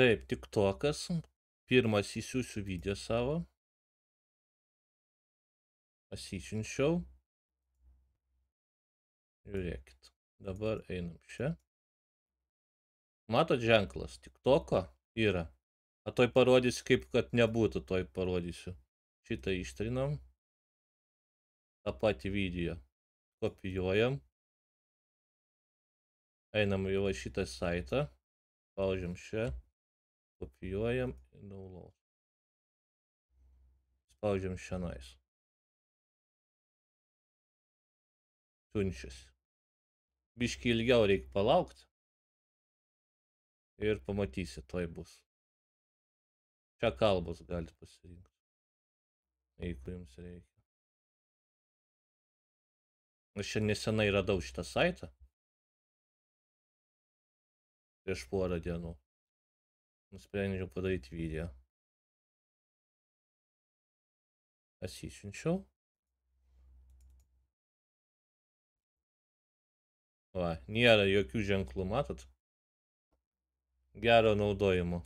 Taip, TikTokas. Pirmas įsiųsiu video savo. Pasisiunčiau. Žiūrėkit. Dabar einam čia. Matot ženklas TikToko yra. A toj parodysiu, kaip kad nebūtų, toj parodysiu. Šitą ištrinam. tą patį video kopijuojam, einam į va šitą saitą, spaudžiam čia, kopijuojam, download. Spaudžiam šianais. Siunčiasi. Biškį ilgiau reikia palaukti. Ir pamatysi, toj bus. Čia kalbos galite pasirinkti, jeigu jums reikia. Aš čia nesenai radau šitą saitą. Prieš porą dienų. Nusprendžiau padaryti video. Pasisiunčiau. Va, nėra jokių ženklų, matot? Gero naudojimo.